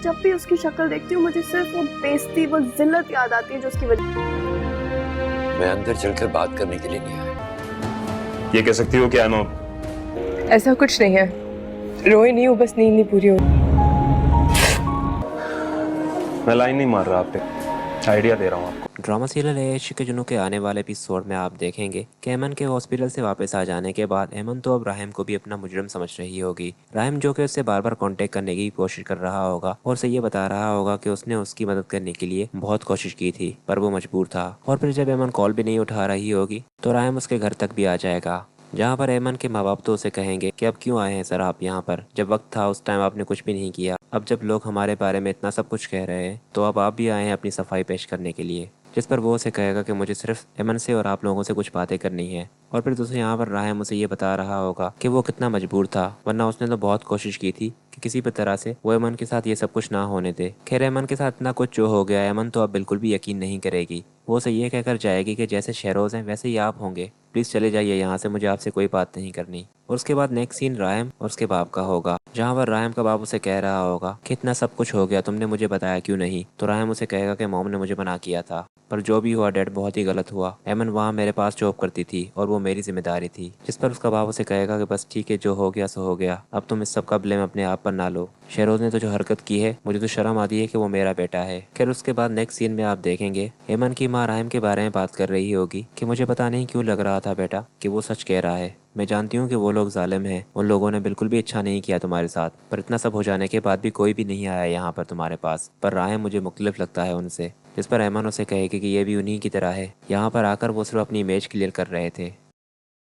जब भी उसकी शक्ल देखती हूँ मुझे सिर्फ वो बेइज्जती, वो जिल्लत याद आती है जो उसकी वजह। मैं अंदर चलकर बात करने के लिए नहीं आया। ये कह सकती हो कि आई एम ऐसा कुछ नहीं है, रोई नहीं हूँ, बस नींद नहीं पूरी हो। मैं लाइन नहीं मार रहा, आप पे आइडिया दे रहा हूँ आपको। ड्रामा सीरियल इश्क के जुनून के आने वाले एपिसोड में आप देखेंगे कि एमन के हॉस्पिटल से वापस आ जाने के बाद एमन तो अब राहिम को भी अपना मुजरिम समझ रही होगी। राहिम जो कि उससे बार बार कांटेक्ट करने की कोशिश कर रहा होगा और उसे ये बता रहा होगा कि उसने उसकी मदद करने के लिए बहुत कोशिश की थी पर वो मजबूर था। और फिर जब एमन कॉल भी नहीं उठा रही होगी तो राहिम उसके घर तक भी आ जाएगा, जहाँ पर एमन के माँ बाप तो उसे कहेंगे कि अब क्यों आए हैं सर आप यहाँ पर, जब वक्त था उस टाइम आपने कुछ भी नहीं किया, अब जब लोग हमारे बारे में इतना सब कुछ कह रहे हैं तो अब आप भी आए हैं अपनी सफाई पेश करने के लिए। जिस पर वो उसे कहेगा कि मुझे सिर्फ एमन से और आप लोगों से कुछ बातें करनी है। और फिर दूसरे यहाँ पर राहिम उसे ये बता रहा होगा कि वो कितना मजबूर था, वरना उसने तो बहुत कोशिश की थी कि किसी भी तरह से वो एमन के साथ ये सब कुछ ना होने दे। खैर एमन के साथ इतना कुछ जो हो गया, एमन तो अब बिल्कुल भी यकीन नहीं करेगी। वो उसे ये कहकर जाएगी कि जैसे शहरोज हैं वैसे ही आप होंगे, प्लीज़ चले जाइए यहाँ से, मुझे आपसे कोई बात नहीं करनी। और उसके बाद नेक्स्ट सीन राहिम और उसके बाप का होगा, जहाँ पर राहिम का बाप उसे कह रहा होगा कि इतना सब कुछ हो गया तुमने मुझे बताया क्यों नहीं। तो राहिम उसे कहेगा कि मॉम ने मुझे मना किया था, पर जो भी हुआ डैड बहुत ही गलत हुआ। एमन वहाँ मेरे पास जॉब करती थी और वो मेरी जिम्मेदारी थी। जिस पर उसका बाप उसे कहेगा कि बस ठीक है, जो हो गया सो हो गया, अब तुम इस सब का ब्लेम अपने आप पर ना लो। शहरोज ने तो जो हरकत की है मुझे तो शर्म आती है कि वो मेरा बेटा है। खैर उसके बाद नेक्स्ट सीन में आप देखेंगे एमन की माँ राहिम के बारे में बात कर रही होगी कि मुझे पता नहीं क्यों लग रहा था बेटा कि वो सच कह रहा है। मैं जानती हूँ कि वो लोग जालिम हैं, उन लोगों ने बिल्कुल भी अच्छा नहीं किया तुम्हारे साथ, पर इतना सब हो जाने के बाद भी कोई भी नहीं आया यहाँ पर तुम्हारे पास, पर राहिम मुझे मुख्तलिफ लगता है उनसे। जिस पर एमन उसे कहेगी कि ये भी उन्हीं की तरह है, यहाँ पर आकर वो सिर्फ अपनी इमेज क्लियर कर रहे थे।